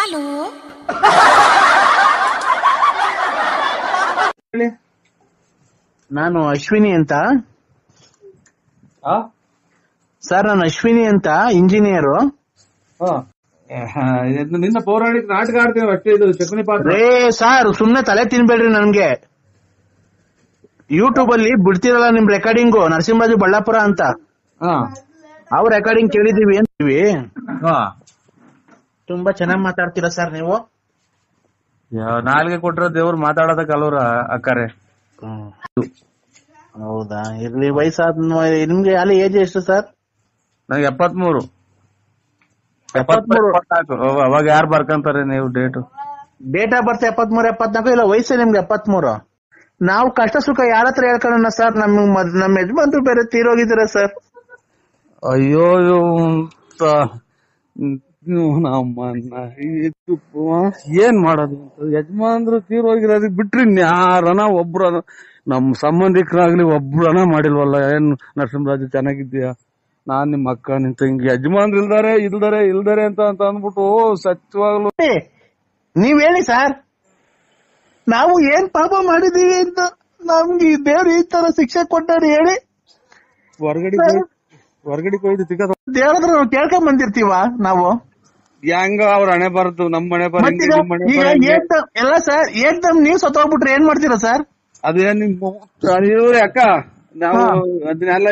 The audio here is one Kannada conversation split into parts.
ಹಲೋ, ನಾನು ಅಶ್ವಿನಿ ಅಂತ ಆ? ಸರ್. ನಾನು ಅಶ್ವಿನಿ ಅಂತ ಇಂಜಿನಿಯರು. ಆ. ನಿನ್ನ ಪೌರಾಣಿಕ ನಾಟಕ ಆಡ್ತೀವಿ ಅಷ್ಟೇ. ಇದು ಚಕನಿ ಪಾತ್ರ. ರೇ ಸರ್, ಸುಮ್ನೆ ತಲೆ ತಿನ್ಬೇಡ್ರಿ ನನ್ಗೆ. ಯೂಟ್ಯೂಬ್ ಅಲ್ಲಿ ಬಿಡ್ತಿರಲ್ಲ ನಿಮ್ ರೆಕಾರ್ಡಿಂಗು, ನರಸಿಂಹರಾಜು ಬಳ್ಳಾಪುರ ಅಂತ. ಅವ್ರ ರೆಕಾರ್ಡಿಂಗ್ ಕೇಳಿದೀವಿ ಅಂತೀವಿ. ತುಂಬಾ ಚೆನ್ನಾಗ್ ಮಾತಾಡ್ತೀರಾ ಸರ್ ನೀವು. ನಾಲ್ಗೆ ಕೊಟ್ರ ದೇವ್ರು ಮಾತಾಡೋದಕ್ ಅಲ್ವ್ರ ಅಕ್ಕಾರೆ. ಹೌದಾ, ಇರ್ಲಿ. ವಯಸ್ಸಾದ ನಿಮ್ಗೆ ಅಲ್ಲಿ ಏಜ್ ಎಷ್ಟು ಸರ್? ನಂಗೆ 73. 73. ಅವಾಗ ಯಾರು ಬರ್ಕಂತಾರೆ ನೀವು ಡೇಟು? Date of birth 73, 74. ಇಲ್ಲ, ವಯಸ್ಸು ನಿಮ್ಗೆ 73. ನಾವು ಕಷ್ಟ ಸುಖ ಯಾರ ಹತ್ರ ಹೇಳ್ಕೊಳ್ಳೋಣ ಸರ್? ನಮ್ಮ ಯಜಮಾನ್ರು ಬೇರೆ ತೀರೋಗಿದ್ದೀರಾ ಸರ್. ಅಯ್ಯೋ ನಮ್ಮನ್ನ ಏನ್ ಮಾಡೋದು ಅಂತ ಯಜಮಾನ್ರು ತೀರೋಗಿರೋದಕ್ಕೆ ಬಿಟ್ರಿ ಯಾರನ ಒಬ್ರ ನಮ್ ಸಂಬಂಧಿಕರಾಗ್ಲಿ ಒಬ್ರನ ಮಾಡಿಲ್ವಲ್ಲ. ಏನ್ ನರಸಿಂಹರಾಜು ಚೆನ್ನಾಗಿದ್ದೀಯಾ, ನಾನ್ ನಿಮ್ ಅಕ್ಕ ನಿನ್ ತಂಗಿ, ಯಜಮಾನ್ರು ಇಲ್ದಾರೆ ಅಂತ ಅಂದ್ಬಿಟ್ಟು ಸತ್ಯವಾಗ್ಲು ನೀವ್ ಹೇಳಿ ಸರ್, ನಾವು ಏನ್ ಪಾಪ ಮಾಡಿದೀವಿ ಅಂತ ನಮ್ಗೆ ದೇವ್ರು ಈ ತರ ಶಿಕ್ಷೆ ಕೊಟ್ಟಾರೆ ಹೇಳಿ. ಹೊರಗಡೆ ಕೊಯ್ದು ತಿಕ್ಕ ದೇವ್ರ ಹತ್ರ ನಾವು ಕೇಳ್ಕೊಂಡ್ ಬಂದಿರ್ತೀವ ನಾವು. ಹೆಂಗ ಅವ್ರ ಹಣೆ ಬರದು, ನಮ್ ಮನೆ ಬರ ಎಲ್ಲ ಸರ್. ಏಕ್ದಮ್ ನೀವ್ ಸತ್ತೋಗ್ಬಿಟ್ರೆ ಏನ್ ಮಾಡ್ತೀರಾ ಸರ್? ಅದೇನ್ ಅಕ್ಕ, ನಾವು ಅದನ್ನೆಲ್ಲ.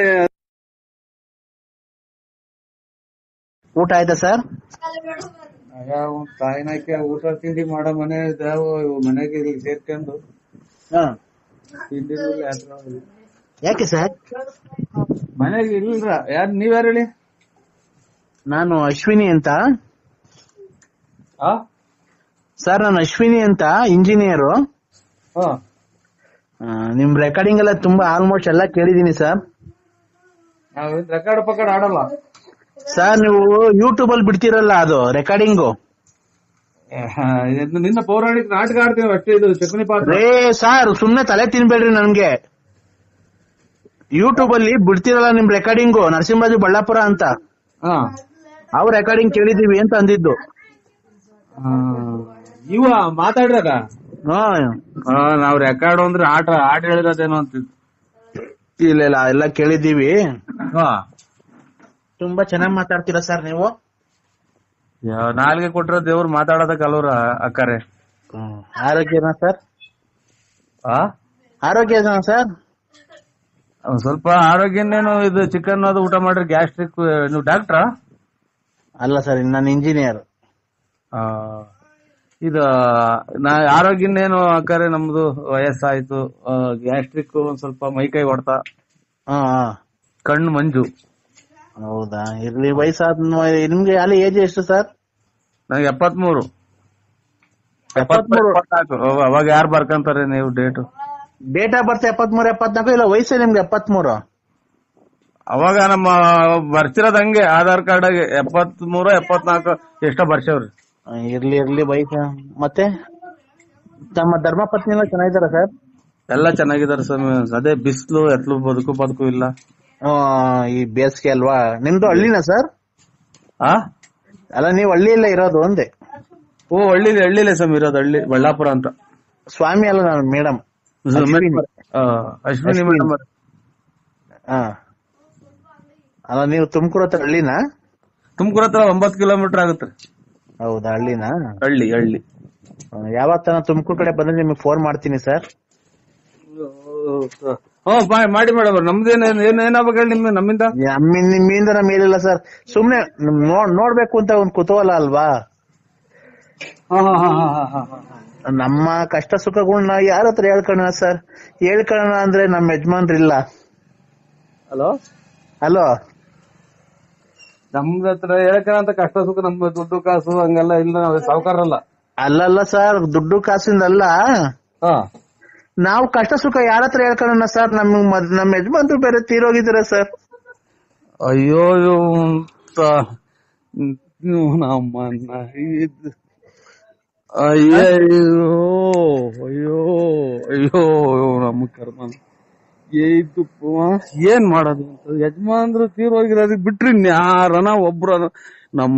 ಊಟ ಆಯ್ತಾ ಸರ್? ತಾಯಿನಾಕೆ ಊಟ ತಿಂಡಿ ಮಾಡೋ ಮನೆ ಮನೆಗೆ ಸೇರ್ಕೊಂಡು ತಿಂಡಿ ಯಾಕೆ ಸರ್? ಮನೆಗೆ ಇಲ್ರ. ನೀವ್ಯಾರು ಹೇಳಿ? ನಾನು ಅಶ್ವಿನಿ ಅಂತ ಸರ್. ನಾನು ಅಶ್ವಿನಿ ಅಂತ ಇಂಜಿನಿಯರು. ನಿಮ್ ರೆಕಾರ್ಡಿಂಗ್ ಎಲ್ಲ ತುಂಬಾ ಆಲ್ಮೋಸ್ಟ್ ಎಲ್ಲ ಕೇಳಿದೀನಿ ಸರ್. ನಾವ್ ರೆಕಾರ್ಡ್ ಪಕ್ಕಡ್ ಆಡಲ್ಲ ಸರ್. ನೀವು ಯೂಟ್ಯೂಬ್ ಅಲ್ಲಿ ಬಿಡ್ತಿರಲ್ಲ ಅದು ರೆಕಾರ್ಡಿಂಗು. ನಿನ್ನ ಪೌರಾಣಿಕ ನಾಟಕ ಆಡ್ತೀವಿ ಅಷ್ಟೇ. ಇದು ಚಕನಿ ಪಾತ್ರ. ರೇ ಸರ್, ಸುಮ್ನೆ ತಲೆ ತಿನ್ಬೇಡ್ರಿ ನನ್ಗೆ. ಯೂಟ್ಯೂಬ್ ಅಲ್ಲಿ ಬಿಡ್ತಿರಲ್ಲ ನಿಮ್ ರೆಕಾರ್ಡಿಂಗು, ನರಸಿಂಹರಾಜು ಬಳ್ಳಾಪುರ ಅಂತ. ಅವ್ರ ರೆಕಾರ್ಡಿಂಗ್ ಕೇಳಿದೀವಿ ಅಂತ ಅಂದಿದ್ದು. ಇವ ಮಾತಾಡ್ರಾಗ ನಾವ್ ರೆಕಾರ್ಡ್ ಅಂದ್ರೆ ಆಟ ಹೇಳಿರೋದೇನೋ ಅಂತಿದ್ದು. ಇಲ್ಲ, ಎಲ್ಲ ಕೇಳಿದೀವಿ. ತುಂಬಾ ಚೆನ್ನಾಗ್ ಮಾತಾಡ್ತೀರಾ ಸರ್ ನೀವು. ನಾಲ್ಗೆ ಕೊಟ್ರ ದೇವ್ರು ಮಾತಾಡೋದಕ್ ಅಲ್ವ್ರ ಅಕ್ಕಾರೆ. ಆರೋಗ್ಯನಾ ಸರ್? ಆರೋಗ್ಯನಾ ಸರ್? ಸ್ವಲ್ಪ ಆರೋಗ್ಯನೇನು. ಇದು ಚಿಕನ್ ಅದು ಊಟ ಮಾಡ್ರಿ, ಗ್ಯಾಸ್ಟ್ರಿಕ್. ನೀವು ಡಾಕ್ಟ್ರಾ? ಅಲ್ಲ ಸರ್, ನಾನು ಇಂಜಿನಿಯರ್. ಇದು ಆರೋಗ್ಯನೇನು ಅಕ್ಕಾರೆ, ನಮ್ದು ವಯಸ್ಸಾಯ್ತು. ಗ್ಯಾಸ್ಟ್ರಿಕ್, ಒಂದ್ ಸ್ವಲ್ಪ ಮೈಕೈ ಹೊಡ್ತಾ, ಕಣ್ಣು ಮಂಜು. ಹೌದಾ, ಇರ್ಲಿ. ವಯಸ್ಸಾದ ನಿಮ್ಗೆ ಅಲ್ಲಿ ಏಜ್ ಎಷ್ಟು ಸರ್? ನಂಗೆ 73. 74. ಅವಾಗ ಯಾರು ಬರ್ಕಂತಾರೆ ನೀವು ಡೇಟು? Date of birth 73, 74. ಇಲ್ಲ, ವಯಸ್ಸು ನಿಮ್ಗೆ 73. ಅವಾಗ ನಮ್ಮ ಬರ್ತಿರೋದ್ ಹಂಗೆ ಆಧಾರ್ ಕಾರ್ಡ್ ಆಗಿ 73, 74 ಎಷ್ಟೋ ಬರ್ಸವ್ರಿ. ಇರ್ಲಿ ವಯಸ್ಸು. ಮತ್ತೆ ತಮ್ಮ ಧರ್ಮಪತ್ನಿ ಎಲ್ಲ ಚೆನ್ನಾಗಿದ್ದಾರ ಸರ್? ಎಲ್ಲ ಚೆನ್ನಾಗಿದಾರೆ ಸ್ವಾಮಿ. ಅದೇ ಬಿಸಿಲು ಎತ್ಲು ಬದುಕು ಇಲ್ಲ. ಈ ಬೇಸಿಗೆ ಅಲ್ವಾ. ನಿಮ್ದು ಹಳ್ಳಿನ ಸರ್? ಅಲ್ಲ, ನೀವು ಹಳ್ಳಿಯಲ್ಲ ಇರೋದು ಒಂದೇ? ಹಳ್ಳಿಲೇ ಸ್ವಾಮಿ ಇರೋದು. ಹಳ್ಳಿ ಬಳ್ಳಾಪುರ ಅಂತ. ಸ್ವಾಮಿ ಅಲ್ಲ, ನಾನು ಮೇಡಮ್ ಅಶ್ವಿನಿ ಮೇಡಮ್. ಅಲ್ಲ, ನೀವು ತುಮಕೂರು ಹತ್ರ ಹಳ್ಳಿನ? ತುಮಕೂರು ಹತ್ರ 9 ಕಿಲೋಮೀಟರ್ ಆಗುತ್ತೆ. ಹೌದಾ, ಹಳ್ಳಿನ? ಹಳ್ಳಿ. ಯಾವತ್ತ ತುಮಕೂರು ಕಡೆ ಬಂದ್ರೆ ನಿಮ್ಗೆ ಫೋನ್ ಮಾಡ್ತೀನಿ ಸರ್. ಮಾಡಿ ಮೇಡಮ್. ನಮ್ದೇನಾಗ ಹೇಳಿ ನಮ್ಮಿಂದ? ನಿಮ್ಮಿಂದ ನಮ್ಮೇಲಿಲ್ಲ ಸರ್. ಸುಮ್ನೆ ನೋಡ್ಬೇಕು ಅಂತ ಒಂದ್ ಕುತೂಹಲ ಅಲ್ವಾ. ನಮ್ಮ ಕಷ್ಟ ಸುಖಗಳನ್ನ ಯಾರ ಹತ್ರ ಹೇಳ್ಕೊಳ್ಳೋಣ ಸರ್? ಹೇಳ್ಕೊಳ್ಳೋಣ ಅಂದ್ರೆ ನಮ್ ಯಜಮಾನ್ರಿಲ್ಲ. ಹಲೋ, ನಮ್ದ ಹತ್ರ ಹೇಳ್ಕೊಂತ ಕಷ್ಟ ಸುಖ, ನಮ್ ದುಡ್ಡು ಕಾಸು ಹಂಗೆಲ್ಲ ಇಲ್ಲ. ನಾವ್ ಸಾವುಕಾರಲ್ಲ. ಅಲ್ಲಲ್ಲ ಸರ್, ದುಡ್ಡು ಕಾಸಿಂದಲ್ಲ. ನಾವು ಕಷ್ಟ ಸುಖ ಯಾರ ಹತ್ರ ಹೇಳ್ಕೊಳ್ಳೋಣ ಸರ್? ನಮ್ಮ ಯಜಮಾನ್ರು ಬೇರೆ ತೀರೋಗಿದ್ದೀರಾ ಸರ್. ಅಯ್ಯೋ ನಮ್ಮನ್ನ ಅಯ್ಯೋ ನಮ್ಮ ಕರ್ಮ. ಏನ್ ಮಾಡೋದು ಅಂತ ಯಜಮಾನ್ರು ತೀರೋಗಿರೋದಕ್ಕೆ ಬಿಟ್ರಿ ಯಾರನ ಒಬ್ರ ನಮ್